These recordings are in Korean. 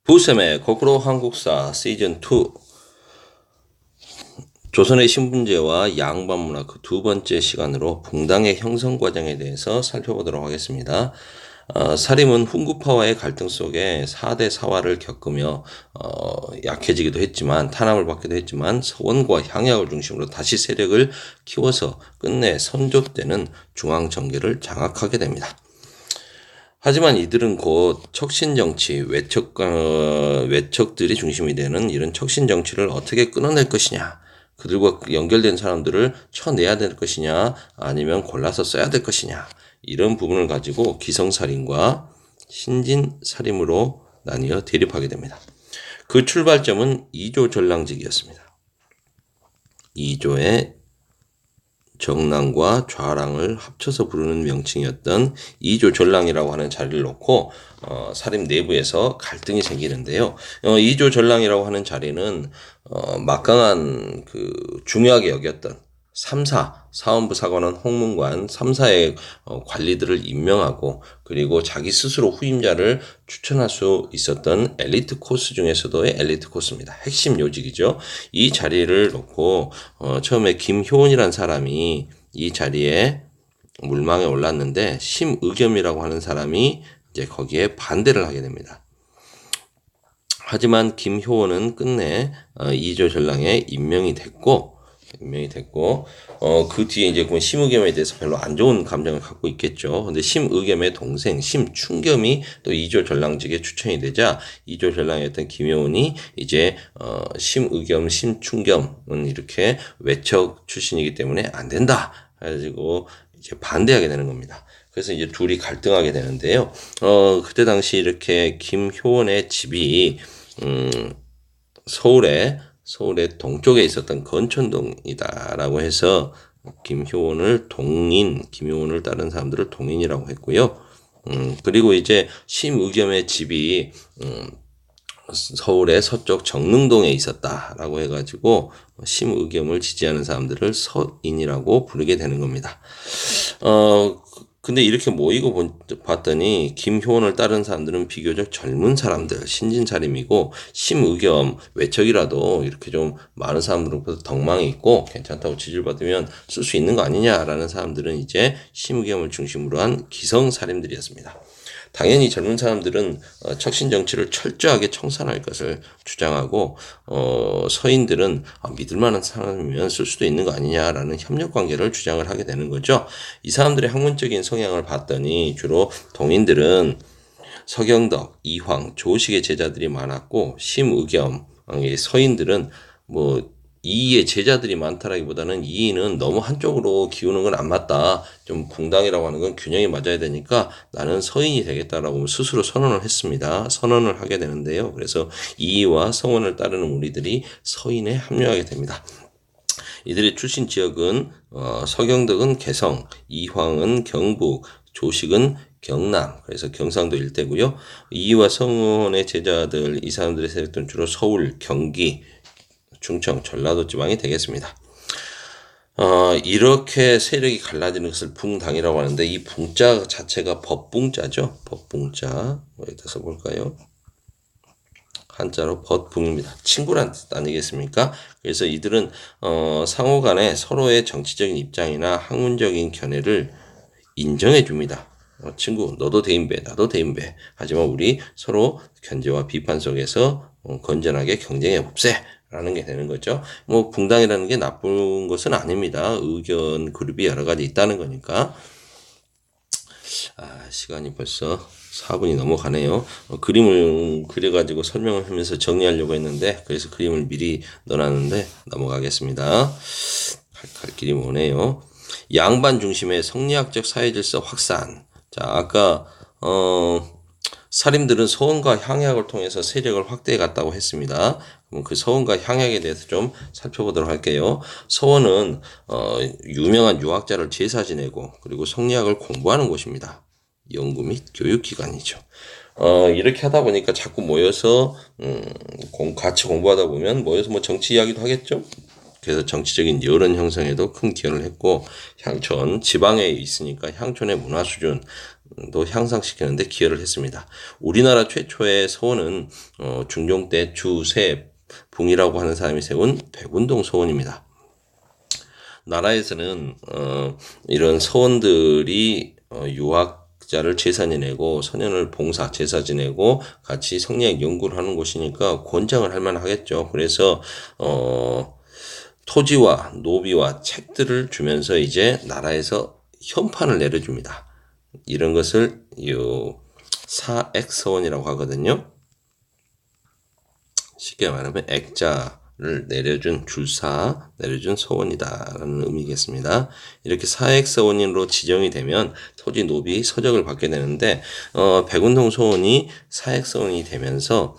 부쌤의 거꾸로 한국사 시즌2 조선의 신분제와 양반문화 그 두 번째 시간으로 붕당의 형성 과정에 대해서 살펴보도록 하겠습니다. 사림은 훈구파와의 갈등 속에 4대 사화를 겪으며 약해지기도 했지만 탄압을 받기도 했지만 서원과 향약을 중심으로 다시 세력을 키워서 끝내 선조 때는 중앙정계를 장악하게 됩니다. 하지만 이들은 곧 척신정치, 외척들이 중심이 되는 이런 척신정치를 어떻게 끊어낼 것이냐, 그들과 연결된 사람들을 쳐내야 될 것이냐, 아니면 골라서 써야 될 것이냐, 이런 부분을 가지고 기성살인과 신진살인으로 나뉘어 대립하게 됩니다. 그 출발점은 이조 전랑직이었습니다. 이조의 정랑과 좌랑을 합쳐서 부르는 명칭이었던 이조 전랑이라고 하는 자리를 놓고 사림 내부에서 갈등이 생기는데요. 이조 전랑이라고 하는 자리는 막강한 중요하게 여겼던 3사, 사원부 사관원 홍문관 3사의 관리들을 임명하고 그리고 자기 스스로 후임자를 추천할 수 있었던 엘리트 코스 중에서도의 엘리트 코스입니다. 핵심 요직이죠. 이 자리를 놓고 처음에 김효원이라는 사람이 이 자리에 물망에 올랐는데 심의겸이라고 하는 사람이 이제 거기에 반대를 하게 됩니다. 하지만 김효원은 끝내 이조 전랑에 임명이 됐고 그 뒤에 이제 심의겸에 대해서 별로 안 좋은 감정을 갖고 있겠죠. 근데 심의겸의 동생 심충겸이 또 이조 전랑직에 추천이 되자 이조 전랑이었던 김효원이 이제 심의겸, 심충겸은 이렇게 외척 출신이기 때문에 안 된다. 그래가지고 이제 반대하게 되는 겁니다. 그래서 이제 둘이 갈등하게 되는데요. 그때 당시 이렇게 김효원의 집이 서울의 동쪽에 있었던 건천동이다라고 해서 김효원을 김효원을 따른 사람들을 동인이라고 했고요. 그리고 이제 심의겸의 집이 서울의 서쪽 정릉동에 있었다라고 해가지고 심의겸을 지지하는 사람들을 서인이라고 부르게 되는 겁니다. 근데 이렇게 모이고 봤더니 김효원을 따른 사람들은 비교적 젊은 사람들, 신진차림이고 심의겸, 외척이라도 이렇게 좀 많은 사람들로부터 덕망이 있고 괜찮다고 지지를 받으면 쓸 수 있는 거 아니냐라는 사람들은 이제 심의겸을 중심으로 한 기성살인들이었습니다. 당연히 젊은 사람들은 척신정치를 철저하게 청산할 것을 주장하고 서인들은 믿을 만한 사람이면 쓸 수도 있는 거 아니냐라는 협력관계를 주장을 하게 되는 거죠. 이 사람들의 학문적인 성향을 봤더니 주로 동인들은 서경덕, 이황, 조식의 제자들이 많았고 심의겸, 서인들은 이의의 제자들이 많다라기보다는 이의는 너무 한쪽으로 기우는 건 안 맞다. 좀 붕당이라고 하는 건 균형이 맞아야 되니까 나는 서인이 되겠다라고 스스로 선언을 했습니다. 선언을 하게 되는데요. 그래서 이의와 성원을 따르는 우리들이 서인에 합류하게 됩니다. 이들의 출신 지역은 서경덕은 개성, 이황은 경북, 조식은 경남, 그래서 경상도 일대고요. 이의와 성원의 제자들, 이 사람들의 세력들은 주로 서울, 경기, 충청, 전라도 지방이 되겠습니다. 이렇게 세력이 갈라지는 것을 붕당이라고 하는데 이 붕자 자체가 법붕자죠. 법붕자. 여기다 써볼까요? 한자로 법붕입니다. 친구란 뜻 아니겠습니까? 그래서 이들은 상호 간에 서로의 정치적인 입장이나 학문적인 견해를 인정해 줍니다. 친구, 너도 대인배, 나도 대인배. 하지만 우리 서로 견제와 비판 속에서 건전하게 경쟁해 봅세. 라는 게 되는 거죠. 붕당이라는 게 나쁜 것은 아닙니다. 의견 그룹이 여러 가지 있다는 거니까. 시간이 벌써 4분이 넘어가네요. 그림을 그려가지고 설명을 하면서 정리하려고 했는데 그래서 그림을 미리 넣어놨는데 넘어가겠습니다. 갈 길이 머네요. 양반 중심의 성리학적 사회질서 확산. 자, 아까 사림들은 서원과 향약을 통해서 세력을 확대해 갔다고 했습니다. 그럼 그 서원과 향약에 대해서 좀 살펴보도록 할게요. 서원은 유명한 유학자를 제사 지내고 그리고 성리학을 공부하는 곳입니다. 연구 및 교육기관이죠. 이렇게 하다 보니까 자꾸 모여서 같이 공부하다 보면 모여서 정치 이야기도 하겠죠. 그래서 정치적인 여론 형성에도 큰 기여를 했고 향촌 지방에 있으니까 향촌의 문화 수준 도 향상시키는 데 기여를 했습니다. 우리나라 최초의 서원은 중종 때 주세붕이라고 하는 사람이 세운 백운동 서원입니다. 나라에서는 이런 서원들이 유학자를 제사 지내고 선현을 봉사 제사 지내고 같이 성리학 연구를 하는 곳이니까 권장을 할 만하겠죠. 그래서 토지와 노비와 책들을 주면서 이제 나라에서 현판을 내려줍니다. 이런 것을 사액서원이라고 하거든요. 쉽게 말하면 액자를 내려준 줄사 내려준 서원이다라는 의미겠습니다. 이렇게 사액서원으로 지정이 되면 토지 노비 서적을 받게 되는데 백운동 서원이 사액서원이 되면서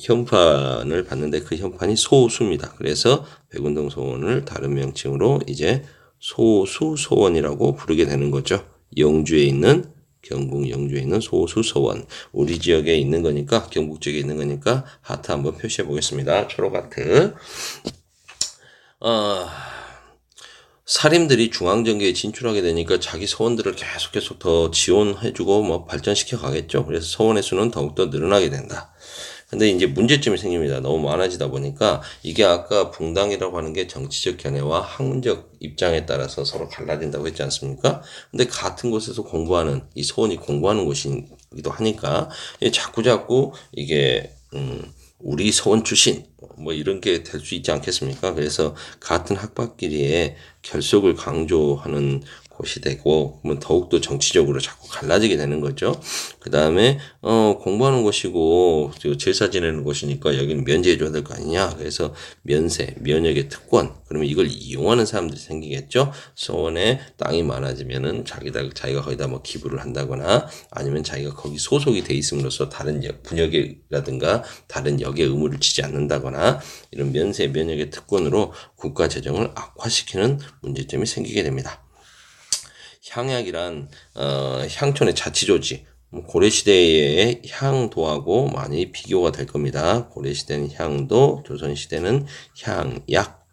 현판을 받는데 그 현판이 소수입니다. 그래서 백운동 서원을 다른 명칭으로 이제 소수서원이라고 부르게 되는 거죠. 영주에 있는 경북 영주에 있는 소수서원 우리 지역에 있는 거니까 경북 지역에 있는 거니까 하트 한번 표시해 보겠습니다. 초록 하트. 사림들이 중앙정계에 진출하게 되니까 자기 서원들을 계속 더 지원해주고 뭐 발전시켜 가겠죠. 그래서 서원의 수는 더욱더 늘어나게 된다. 근데 이제 문제점이 생깁니다. 너무 많아지다 보니까 이게 아까 붕당이라고 하는 게 정치적 견해와 학문적 입장에 따라서 서로 갈라진다고 했지 않습니까? 근데 같은 곳에서 공부하는 이 서원이 공부하는 곳이기도 하니까 자꾸 이게 우리 서원 출신 뭐 이런 게 될 수 있지 않겠습니까? 그래서 같은 학파끼리의 결속을 강조하는 곳이 되고 그러면 더욱더 정치적으로 자꾸 갈라지게 되는 거죠. 그 다음에 공부하는 곳이고 제사 지내는 곳이니까 여기는 면제해 줘야 될 거 아니냐. 그래서 면세, 면역의 특권. 그러면 이걸 이용하는 사람들이 생기겠죠. 서원에 땅이 많아지면은 자기가 거기다 뭐 기부를 한다거나 아니면 자기가 거기 소속이 돼 있음으로써 다른 분역이라든가 다른 역의 의무를 지지 않는다거나 이런 면세, 면역의 특권으로 국가 재정을 악화시키는 문제점이 생기게 됩니다. 향약이란 향촌의 자치조직 고려시대의 향도하고 많이 비교가 될 겁니다. 고려시대는 향도, 조선시대는 향약.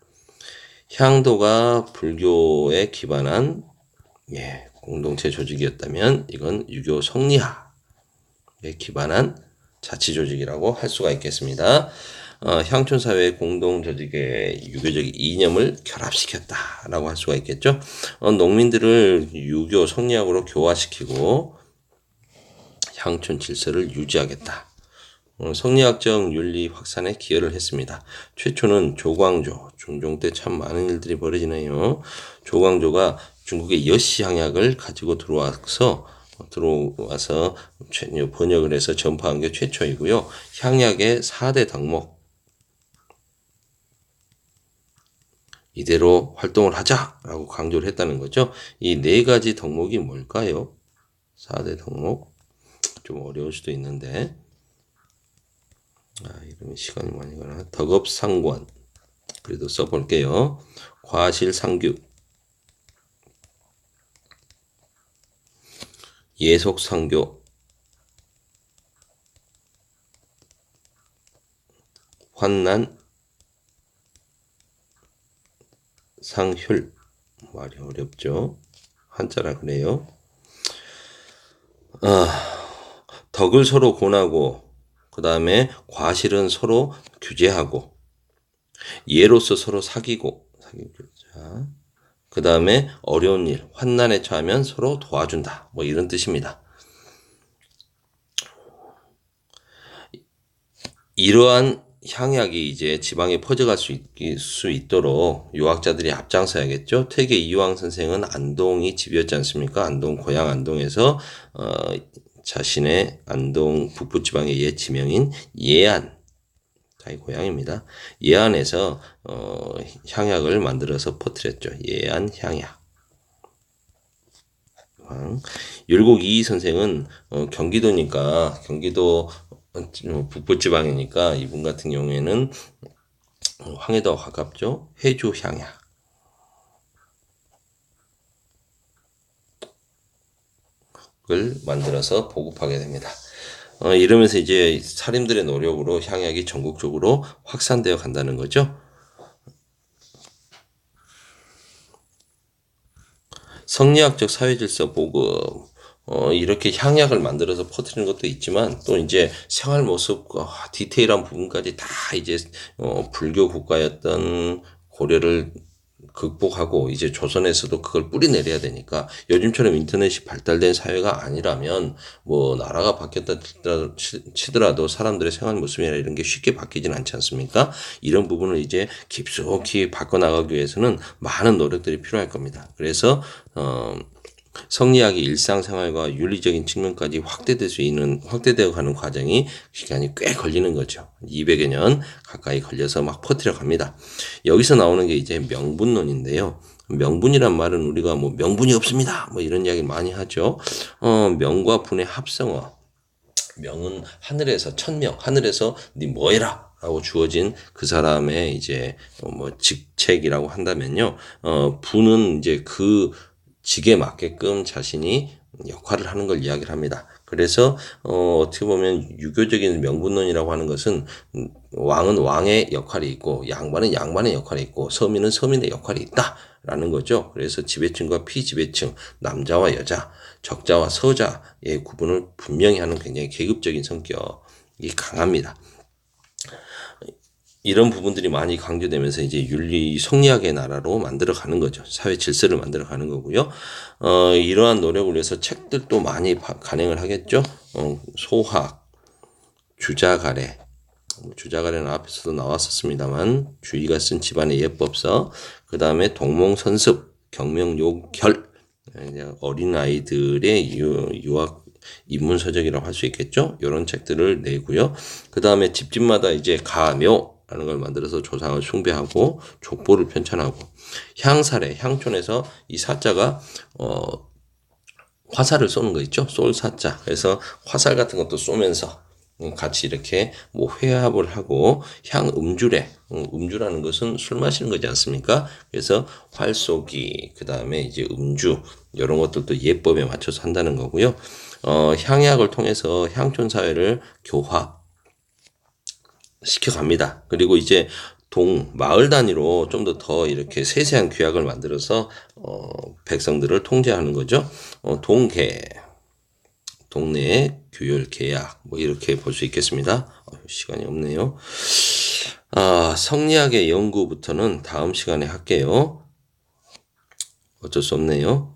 향도가 불교에 기반한 공동체 조직이었다면 이건 유교 성리학에 기반한 자치조직이라고 할 수가 있겠습니다. 향촌사회의 공동조직의 유교적 이념을 결합시켰다라고 할 수가 있겠죠. 농민들을 유교 성리학으로 교화시키고 향촌 질서를 유지하겠다. 성리학적 윤리 확산에 기여를 했습니다. 최초는 조광조, 중종 때 참 많은 일들이 벌어지네요. 조광조가 중국의 여시 향약을 가지고 들어와서 번역을 해서 전파한 게 최초이고요. 향약의 4대 덕목 이대로 활동을 하자라고 강조를 했다는 거죠. 이 4가지 덕목이 뭘까요? 4대 덕목 좀 어려울 수도 있는데 이러면 시간이 많이 가나. 덕업상관 그래도 써볼게요. 과실상규 예속상교 환난 상휼 말이 어렵죠. 한자라 그래요. 덕을 서로 권하고 그 다음에 과실은 서로 규제하고 예로서 서로 사귀고 그 다음에 어려운 일 환난에 처하면 서로 도와준다 뭐 이런 뜻입니다. 이러한 향약이 이제 지방에 퍼져갈 수 있도록 유학자들이 앞장서야겠죠. 퇴계 이황 선생은 안동이 집이었지 않습니까? 안동 고향 안동에서 자신의 안동 북부지방의 옛 지명인 예안 자기 고향입니다. 예안에서 향약을 만들어서 퍼뜨렸죠. 예안 향약. 율곡 이희 선생은 경기도니까 경기도 북부지방이니까 이분 같은 경우에는 황해도와 가깝죠. 해주 향약. 을 만들어서 보급하게 됩니다. 이러면서 이제 사림들의 노력으로 향약이 전국적으로 확산되어 간다는 거죠. 성리학적 사회질서 보급 이렇게 향약을 만들어서 퍼뜨리는 것도 있지만 또 이제 생활 모습과 디테일한 부분까지 다 이제 불교 국가였던 고려를 극복하고 이제 조선에서도 그걸 뿌리내려야 되니까 요즘처럼 인터넷이 발달된 사회가 아니라면 뭐 나라가 바뀌었다 치더라도 사람들의 생활 모습이나 이런 게 쉽게 바뀌진 않지 않습니까? 이런 부분을 이제 깊숙이 바꿔나가기 위해서는 많은 노력들이 필요할 겁니다. 그래서 성리학이 일상생활과 윤리적인 측면까지 확대되어 가는 과정이 시간이 꽤 걸리는 거죠. 200여 년 가까이 걸려서 막 퍼뜨려 갑니다. 여기서 나오는 게 이제 명분론인데요. 명분이란 말은 우리가 뭐 명분이 없습니다. 뭐 이런 이야기 많이 하죠. 명과 분의 합성어. 명은 하늘에서 천명, 하늘에서 네 뭐해라. 라고 주어진 그 사람의 이제 뭐 직책이라고 한다면요. 분은 이제 그 직에 맞게끔 자신이 역할을 하는 걸 이야기를 합니다. 그래서 어떻게 보면 유교적인 명분론이라고 하는 것은 왕은 왕의 역할이 있고 양반은 양반의 역할이 있고 서민은 서민의 역할이 있다라는 거죠. 그래서 지배층과 피지배층, 남자와 여자, 적자와 서자의 구분을 분명히 하는 굉장히 계급적인 성격이 강합니다. 이런 부분들이 많이 강조되면서 이제 윤리 성리학의 나라로 만들어가는 거죠. 사회 질서를 만들어가는 거고요. 이러한 노력을 위해서 책들도 많이 간행을 하겠죠. 소학, 주자가래. 주자가래는 앞에서도 나왔었습니다만 주의가 쓴 집안의 예법서, 그 다음에 동몽선습, 경명요결, 어린 아이들의 유학 입문서적이라고 할 수 있겠죠. 이런 책들을 내고요. 그 다음에 집집마다 이제 가묘 라는 걸 만들어서 조상을 숭배하고 족보를 편찬하고 향사래 향촌에서 이 사자가 화살을 쏘는 거 있죠. 쏠 사자. 그래서 화살 같은 것도 쏘면서 같이 이렇게 뭐 회합을 하고 향음주래. 음주라는 것은 술 마시는 거지 않습니까? 그래서 활쏘기 그다음에 이제 음주 이런 것들도 예법에 맞춰서 한다는 거고요. 향약을 통해서 향촌 사회를 교화 시켜갑니다. 그리고 이제 마을 단위로 좀 더 이렇게 세세한 규약을 만들어서 백성들을 통제하는 거죠. 동계, 동네 규율, 계약 뭐 이렇게 볼 수 있겠습니다. 시간이 없네요. 성리학의 연구부터는 다음 시간에 할게요. 어쩔 수 없네요.